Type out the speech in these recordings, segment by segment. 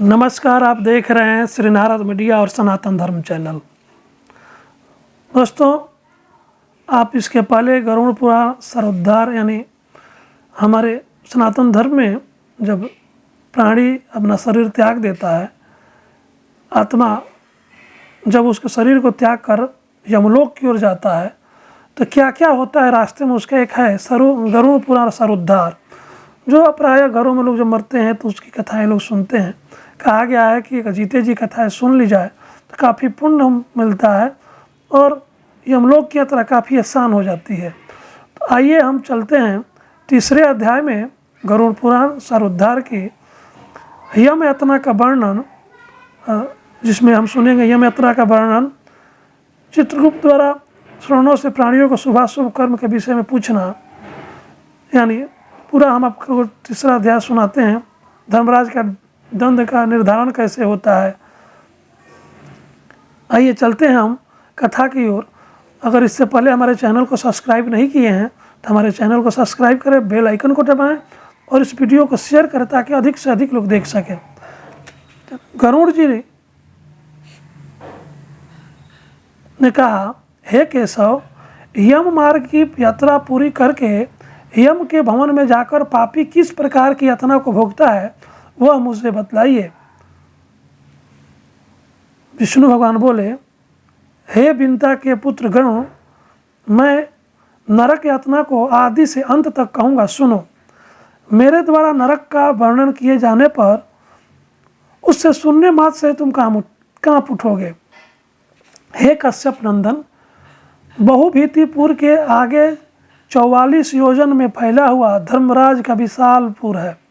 नमस्कार, आप देख रहे हैं श्री नारद मीडिया और सनातन धर्म चैनल। दोस्तों, आप इसके पहले गरुड़ पुराण सरोद्धार यानी हमारे सनातन धर्म में जब प्राणी अपना शरीर त्याग देता है, आत्मा जब उसके शरीर को त्याग कर यमलोक की ओर जाता है तो क्या क्या होता है रास्ते में, उसका एक है गरुड़ पुराण सरोद्धार, जो प्रायः घरों में लोग जब मरते हैं तो उसकी कथाएं लोग सुनते हैं। कहा गया है कि अजीते जी कथाएं सुन ली जाए तो काफ़ी पुण्य मिलता है और यमलोक की यात्रा काफ़ी आसान हो जाती है। तो आइए हम चलते हैं तीसरे अध्याय में गरुड़ पुराण सरोद्धार की यम यात्रा का वर्णन, जिसमें हम सुनेंगे यम यात्रा का वर्णन। चित्रगुप्त द्वारा श्रवणों से प्राणियों को शुभाशुभ कर्म के विषय में पूछना, यानी पूरा हम आपको तीसरा अध्याय सुनाते हैं। धर्मराज का दंड का निर्धारण कैसे होता है। आइए चलते हैं हम कथा की ओर। अगर इससे पहले हमारे चैनल को सब्सक्राइब नहीं किए हैं तो हमारे चैनल को सब्सक्राइब करें, बेल आइकन को दबाएं और इस वीडियो को शेयर करें ताकि अधिक से अधिक लोग देख सकें। गरुड़ जी ने कहा, हे केशव, यम मार्ग की यात्रा पूरी करके यम के भवन में जाकर पापी किस प्रकार की यातना को भोगता है वह मुझसे बतलाइए। विष्णु भगवान बोले, हे बिंता के पुत्र गरुड़, मैं नरक यातना को आदि से अंत तक कहूँगा, सुनो। मेरे द्वारा नरक का वर्णन किए जाने पर उससे सुनने मात्र से तुम कांप उठोगे। हे कश्यप नंदन, बहुभीतिपुर के आगे 44 योजन में फैला हुआ धर्मराज का विशाल पुर है।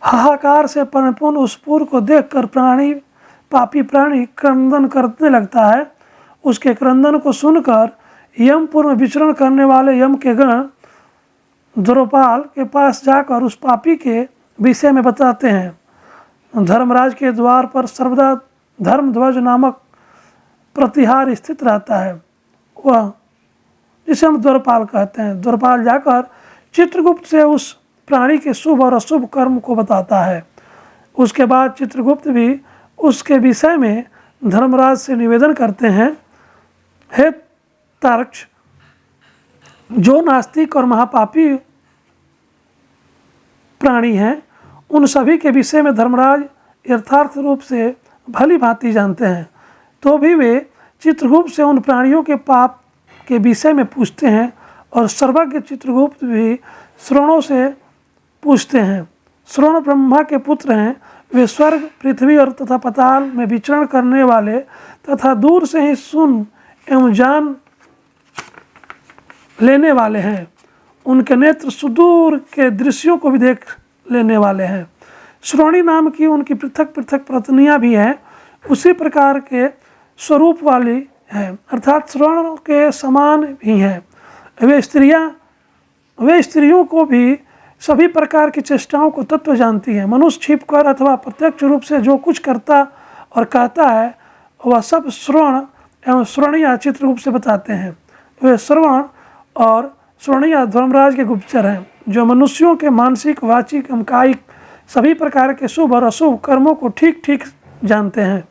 हाहाकार से परिपूर्ण उस पुर को देखकर पापी प्राणी क्रंदन करने लगता है। उसके क्रंदन को सुनकर यमपुर में विचरण करने वाले यम के गण द्वारपाल के पास जाकर उस पापी के विषय में बताते हैं। धर्मराज के द्वार पर सर्वदा धर्मध्वज नामक प्रतिहार स्थित रहता है, वह जिसे हम द्वारपाल कहते हैं। द्वारपाल जाकर चित्रगुप्त से उस प्राणी के शुभ और अशुभ कर्म को बताता है। उसके बाद चित्रगुप्त भी उसके विषय में धर्मराज से निवेदन करते हैं, हे तारक्ष, जो नास्तिक और महापापी प्राणी हैं उन सभी के विषय में धर्मराज यथार्थ रूप से भली भांति जानते हैं, तो भी वे चित्रगुप्त से उन प्राणियों के पाप के विषय में पूछते हैं और सर्वज्ञ चित्रगुप्त भी श्रवणों से पूछते हैं। श्रवण ब्रह्मा के पुत्र हैं। वे स्वर्ग, पृथ्वी और तथा पाताल में विचरण करने वाले तथा दूर से ही सुन एवं जान लेने वाले हैं। उनके नेत्र सुदूर के दृश्यों को भी देख लेने वाले हैं। श्रोणी नाम की उनकी पृथक पृथक पत्नियां भी हैं, उसी प्रकार के स्वरूप वाली हैं, अर्थात श्रवण के समान भी हैं। वे स्त्रियों को भी सभी प्रकार की चेष्टाओं को तत्व जानती हैं। मनुष्य छिपकर अथवा प्रत्यक्ष रूप से जो कुछ करता और कहता है वह सब श्रवण एवं श्रवणीय चित्रगुप्त से बताते हैं। वे श्रवण और श्रवणीय धर्मराज के गुप्तचर हैं, जो मनुष्यों के मानसिक, वाचिक एवं कायिक सभी प्रकार के शुभ और अशुभ कर्मों को ठीक ठीक जानते हैं।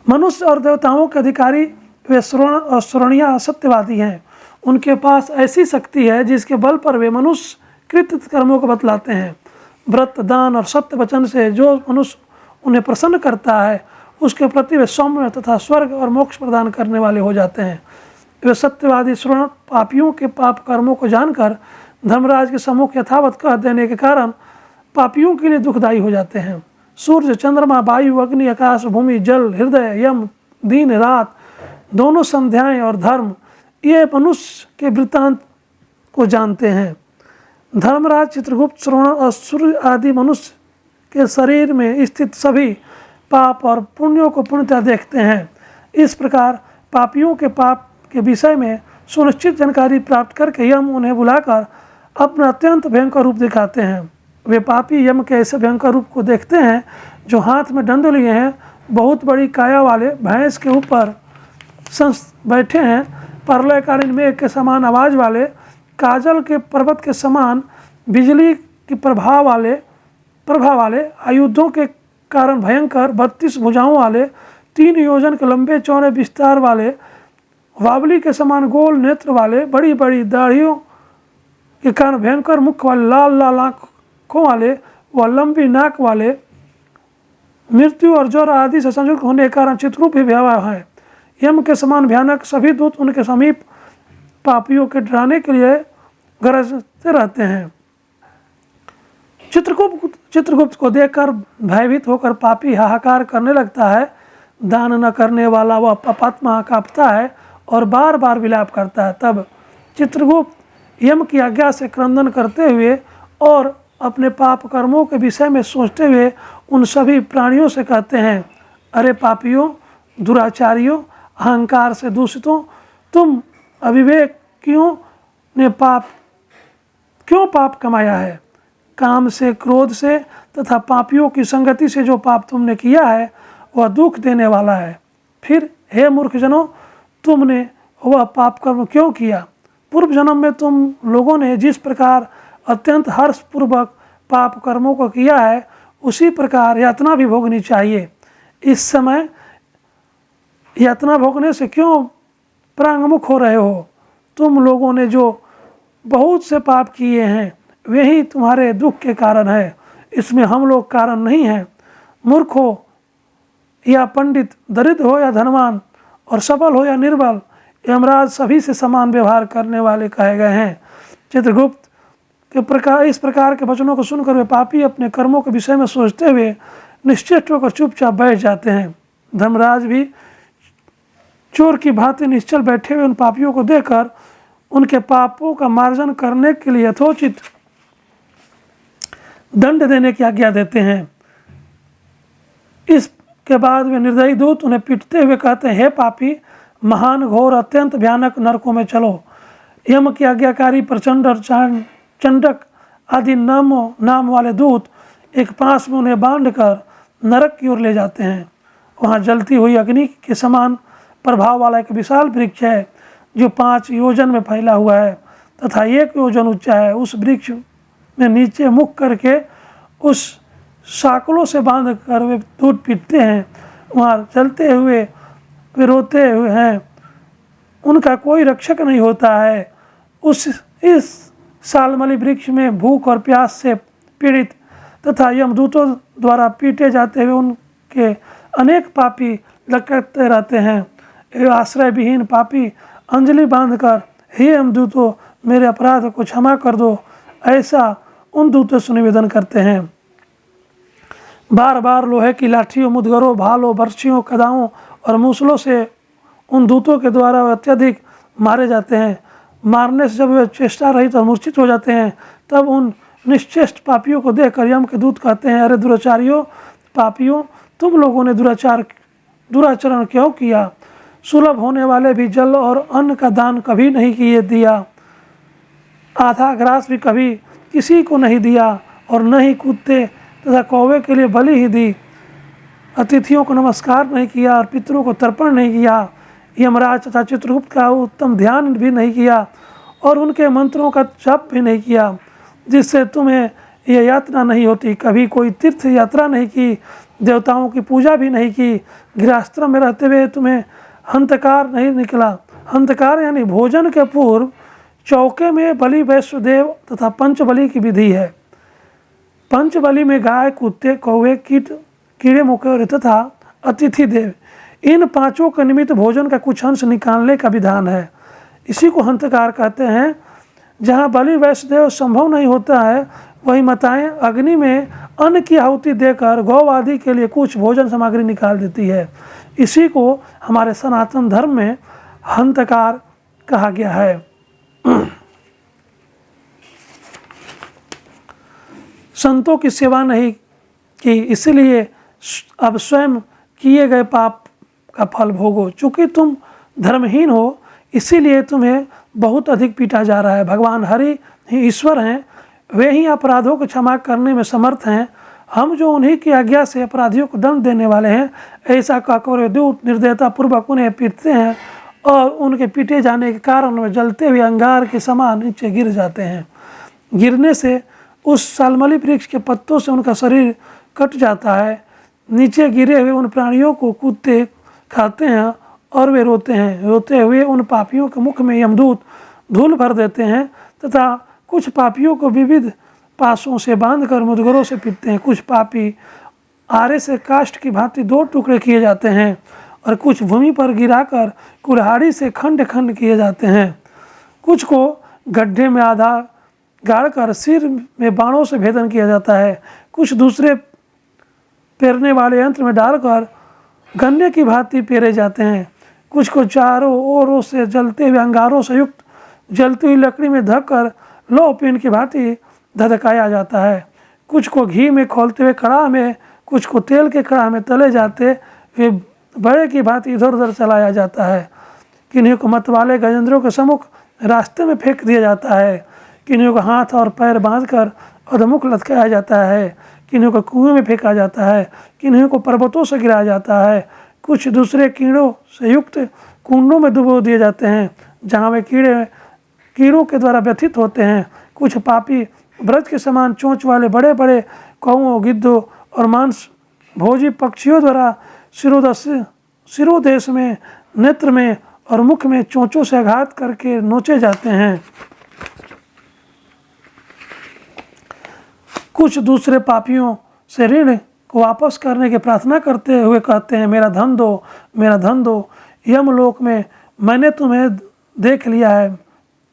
मनुष्य और देवताओं के अधिकारी वे श्रवण और श्रवणीय सत्यवादी हैं। उनके पास ऐसी शक्ति है जिसके बल पर वे मनुष्य कृत कर्मों को बतलाते हैं। व्रत, दान और सत्य वचन से जो मनुष्य उन्हें प्रसन्न करता है उसके प्रति वे सौम्य तथा स्वर्ग और मोक्ष प्रदान करने वाले हो जाते हैं। वे सत्यवादी श्रवण पापियों के पाप कर्मों को जानकर धर्मराज के सम्मुख यथावत कह देने के कारण पापियों के लिए दुखदायी हो जाते हैं। सूर्य, चंद्रमा, वायु, अग्नि, आकाश, भूमि, जल, हृदय, यम, दिन, रात, दोनों संध्याएं और धर्म, ये मनुष्य के वृत्तांत को जानते हैं। धर्मराज चित्रगुप्त श्रवण और सूर्य आदि मनुष्य के शरीर में स्थित सभी पाप और पुण्यों को पूर्णतः देखते हैं। इस प्रकार पापियों के पाप के विषय में सुनिश्चित जानकारी प्राप्त करके यम उन्हें बुलाकर अपना अत्यंत भयंकर रूप दिखाते हैं। वे पापी यम के ऐसे भयंकर रूप को देखते हैं जो हाथ में दंड लिए हैं, बहुत बड़ी काया वाले भैंस के ऊपर बैठे हैं, प्रलयकालीन मेघ के समान आवाज़ वाले, काजल के पर्वत के समान बिजली के प्रभाव वाले प्रभाव वाले, आयुधों के कारण भयंकर, 32 भुजाओं वाले, 3 योजन के लंबे चौड़े विस्तार वाले, वावली के समान गोल नेत्र वाले, बड़ी बड़ी दाढ़ियों के कारण भयंकर मुख वाले, लाल लाल आँखों वाले व लंबी नाक वाले, मृत्यु और ज्वर आदि से संयुक्त होने के कारण चित्रकूट भी भयावह है। यम के समान भयानक सभी दूत उनके समीप पापियों के डराने के लिए गरजते रहते हैं। चित्रगुप्त को देखकर भयभीत होकर पापी हाहाकार करने लगता है। दान न करने वाला वह पापात्मा कांपता है और बार बार विलाप करता है। तब चित्रगुप्त यम की आज्ञा से क्रंदन करते हुए और अपने पाप कर्मों के विषय में सोचते हुए उन सभी प्राणियों से कहते हैं, अरे पापियों, दुराचारियों, अहंकार से दूषितों, तुम अविवेकियों ने क्यों पाप कमाया है? काम से, क्रोध से तथा पापियों की संगति से जो पाप तुमने किया है वह दुख देने वाला है। फिर हे मूर्खजनों, तुमने वह पाप कर्म क्यों किया? पूर्व जन्म में तुम लोगों ने जिस प्रकार अत्यंत हर्षपूर्वक पाप कर्मों को किया है उसी प्रकार यातना भी भोगनी चाहिए। इस समय यातना भोगने से क्यों प्रांगमुख हो रहे हो? तुम लोगों ने जो बहुत से पाप किए हैं वे ही तुम्हारे दुख के कारण है, इसमें हम लोग कारण नहीं हैं। मूर्ख हो या पंडित, दरिद्र हो या धनवान, और सबल हो या निर्बल, यमराज सभी से समान व्यवहार करने वाले कहे गए हैं। चित्रगुप्त के इस प्रकार के वचनों को सुनकर वे पापी अपने कर्मों के विषय में सोचते हुए निश्चेष्ट होकर चुपचाप बैठ जाते हैं। धर्मराज भी चोर की भांति निश्चल बैठे हुए उन पापियों को देखकर उनके पापों का मार्जन करने के लिए यथोचित दंड देने की आज्ञा देते हैं। इसके बाद वे निर्दयी दूत उन्हें पीटते हुए कहते हैं, हे पापी, महान, घोर, अत्यंत भयानक नरकों में चलो। यम की आज्ञाकारी प्रचंड और चंडक आदि नाम वाले दूत एक पास में उन्हें बांधकर नरक की ओर ले जाते हैं। वहाँ जलती हुई अग्नि के समान प्रभाव वाला एक विशाल वृक्ष है जो 5 योजन में फैला हुआ है तथा 1 योजन ऊंचा है। उस वृक्ष में नीचे मुख करके उस साकलों से बांध कर वे दूध पीटते हैं। वहाँ चलते हुए वे रोते हुए हैं, उनका कोई रक्षक नहीं होता है। इस सालमली वृक्ष में भूख और प्यास से पीड़ित तथा यमदूतों द्वारा पीटे जाते हुए उनके अनेक पापी लटकते रहते हैं। ये आश्रय विहीन पापी अंजलि बांधकर, हे यमदूतों, मेरे अपराध को क्षमा कर दो, ऐसा उन दूतों से निवेदन करते हैं। बार बार लोहे की लाठियों, मुदगरों, भालों, बर्छियों, कदाओं और मूसलों से उन दूतों के द्वारा अत्यधिक मारे जाते हैं। मारने से जब वे चेष्टा रहित और मूर्छित हो जाते हैं तब उन निश्चेष्ट पापियों को देखकर यम के दूत कहते हैं, अरे दुराचारियों, पापियों, तुम लोगों ने दुराचरण क्यों किया? सुलभ होने वाले भी जल और अन्न का दान कभी नहीं दिया, आधा ग्रास भी कभी किसी को नहीं दिया, और न ही कुत्ते तथा कौवे के लिए बलि ही दी। अतिथियों को नमस्कार नहीं किया और पितरों को तर्पण नहीं किया। यमराज तथा चित्रगुप्त का उत्तम ध्यान भी नहीं किया और उनके मंत्रों का जप भी नहीं किया, जिससे तुम्हें यह यातना नहीं होती। कभी कोई तीर्थ यात्रा नहीं की, देवताओं की पूजा भी नहीं की। गृहस्थाश्रम में रहते हुए तुम्हें हंतकार नहीं निकला। हंतकार यानी भोजन के पूर्व चौके में बलि, वैश्वदेव तथा पंचबलि की विधि है। पंचबलि में गाय, कुत्ते, कौवे, कीड़े मकोड़े तथा अतिथि देव, इन 5 के निमित्त भोजन का कुछ अंश निकालने का विधान है। इसी को हंतकार कहते हैं। जहाँ बलि, वैश्वदेव संभव नहीं होता है वही माताएं अग्नि में अन्न की आहुति देकर गौ आदि के लिए कुछ भोजन सामग्री निकाल देती है। इसी को हमारे सनातन धर्म में हंतकार कहा गया है। संतों की सेवा नहीं की, इसलिए अब स्वयं किए गए पाप का फल भोगो। चूँकि तुम धर्महीन हो इसीलिए तुम्हें बहुत अधिक पीटा जा रहा है। भगवान हरि ही ईश्वर हैं, वे ही अपराधों को क्षमा करने में समर्थ हैं। हम जो उन्हीं की आज्ञा से अपराधियों को दंड देने वाले हैं, ऐसा कहकर दूत निर्दयता पूर्वक उन्हें पीटते हैं और उनके पीटे जाने के कारण वे जलते हुए अंगार के समान नीचे गिर जाते हैं। गिरने से उस सालमली वृक्ष के पत्तों से उनका शरीर कट जाता है। नीचे गिरे हुए उन प्राणियों को कुत्ते खाते हैं और वे रोते हैं। रोते हुए उन पापियों के मुख में यमदूत धूल भर देते हैं तथा कुछ पापियों को विविध पासों से बांधकर मुदगरों से पीटते हैं। कुछ पापी आरे से काष्ठ की भांति 2 टुकड़े किए जाते हैं और कुछ भूमि पर गिराकर कुल्हाड़ी से खंड खंड किए जाते हैं। कुछ को गड्ढे में आधा गाड़कर सिर में बाणों से भेदन किया जाता है। कुछ दूसरे पेरने वाले यंत्र में डालकर गन्ने की भांति पेरे जाते हैं। कुछ को चारों ओरों से जलते हुए अंगारों से युक्त जलती हुई लकड़ी में धक्कर लौह पिंड की भांति धधकाया जाता है। कुछ को घी में खोलते हुए कड़ाह में, कुछ को तेल के कड़ाह में तले जाते हुए बड़े की भांति इधर उधर चलाया जाता है। किन्हीं को मतवाले गजेंद्रों के सम्मुख रास्ते में फेंक दिया जाता है। किन्हीं को हाथ और पैर बांधकर अधमुख लटकाया जाता है। किन्हीं को कुएं में फेंका जाता है। किन्हीं को पर्वतों से गिराया जाता है। कुछ दूसरे कीड़ों से युक्त कुंडों में डुबो दिए जाते हैं जहाँ वे कीड़ों के द्वारा व्यथित होते हैं। कुछ पापी ब्रज के समान चोंच वाले बड़े बड़े कौओं, गिद्धों और मांस भोजी पक्षियों द्वारा शिरोदेश में, नेत्र में और मुख में चोंचों से आघात करके नोचे जाते हैं। कुछ दूसरे पापियों से ऋण को वापस करने की प्रार्थना करते हुए कहते हैं, मेरा धन दो, मेरा धन दो। यमलोक में मैंने तुम्हें देख लिया है,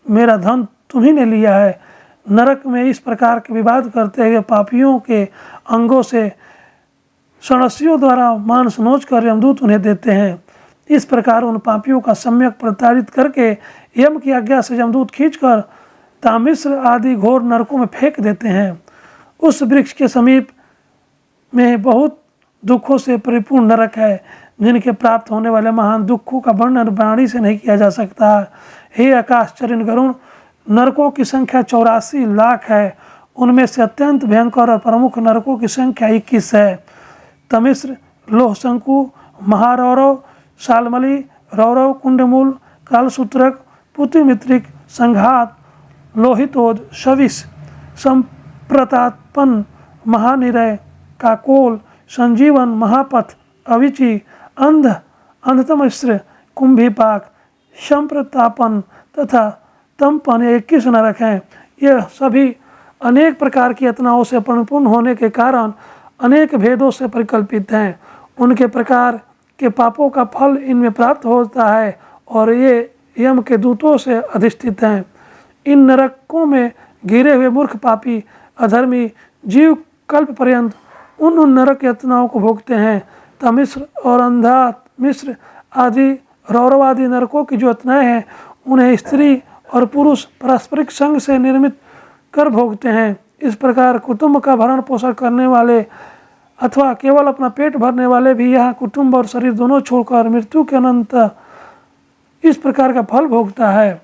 मेरा धन तुम्ही ने लिया है। नरक में इस प्रकार के विवाद करते हुए पापियों के अंगों से सड़सियों द्वारा मांस नोच कर यमदूत उन्हें देते हैं। इस प्रकार उन पापियों का सम्यक प्रताड़ित करके यम की आज्ञा से यमदूत खींचकर तामिश्र आदि घोर नरकों में फेंक देते हैं। उस वृक्ष के समीप में बहुत दुखों से परिपूर्ण नरक है, जिनके प्राप्त होने वाले महान दुखों का वर्णन वाणी से नहीं किया जा सकता। हे आकाशचरण गरुण, नरकों की संख्या 84 लाख है। उनमें से अत्यंत भयंकर और प्रमुख नरकों की संख्या 21 है। तमिश्र, लोहशंकु, महारौरव, सालमली, रौरव, कुंडमूल, कालसूत्रक, पुतिमित्रिक, संघात, लोहितोद, शविश, संप्रतापन, महानिरय, काकोल, संजीवन, महापथ, अविची, अंधतमिश्र, कुंभीपाक, संप्रतापन तथा तमपन 21 नरक हैं। यह सभी अनेक प्रकार की यातनाओं से परिपूर्ण होने के कारण अनेक भेदों से परिकल्पित हैं। उनके प्रकार के पापों का फल इनमें प्राप्त होता है और ये यम के दूतों से अधिष्ठित हैं। इन नरकों में गिरे हुए मूर्ख पापी अधर्मी जीव कल्प पर्यंत उन नरक यातनाओं को भोगते हैं। तमिश्र और अंधा मिश्र आदि रौरव आदि नरकों की जो यातनाएं हैं उन्हें स्त्री और पुरुष पारस्परिक संग से निर्मित कर भोगते हैं। इस प्रकार कुटुंब का भरण पोषण करने वाले अथवा केवल अपना पेट भरने वाले भी यहाँ कुटुंब और शरीर दोनों छोड़कर मृत्यु के अनंत इस प्रकार का फल भोगता है।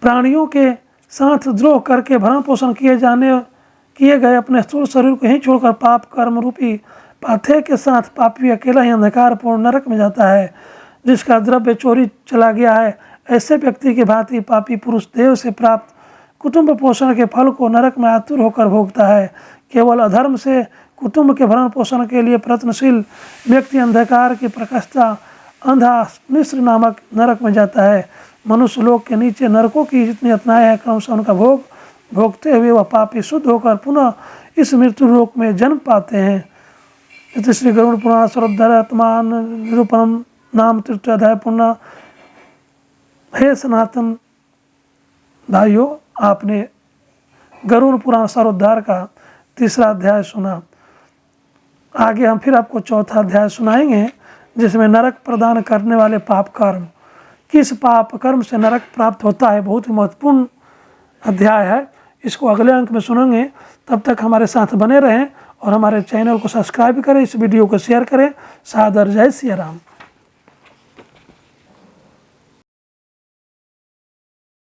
प्राणियों के साथ द्रोह करके भरण पोषण किए गए अपने स्थूल शरीर को ही छोड़कर पाप कर्म रूपी पाथे के साथ पापी अकेला ही अंधकारपूर्ण नरक में जाता है। जिसका द्रव्य चोरी चला गया है, ऐसे व्यक्ति की भांति पापी पुरुष देव से प्राप्त कुटुंब पोषण के फल को नरक में आतुर होकर भोगता है। केवल अधर्म से कुटुंब के भरण पोषण के लिए प्रयत्नशील व्यक्ति अंधकार की प्रकाशता अंधा मिश्र नामक नरक में जाता है। मनुष्य लोक के नीचे नरकों की जितनी यातनाएं हैं क्रमशः उनका भोगते हुए वह पापी शुद्ध होकर पुनः इस मृत्यु लोक में जन्म पाते हैं। इस श्री गरुड़ पुराण सर्वोद्धारात्मान निरूपणम नाम तृतीय अध्याय पूर्ण। हे सनातन भाइयों, आपने गरुड़ पुराण सर्वोद्धार का 3रा अध्याय सुना। आगे हम फिर आपको 4था अध्याय सुनाएंगे, जिसमें नरक प्रदान करने वाले पाप कर्म, किस पाप कर्म से नरक प्राप्त होता है, बहुत ही महत्वपूर्ण अध्याय है। इसको अगले अंक में सुनेंगे। तब तक हमारे साथ बने रहें और हमारे चैनल को सब्सक्राइब करें, इस वीडियो को शेयर करें। सादर जय सिया राम।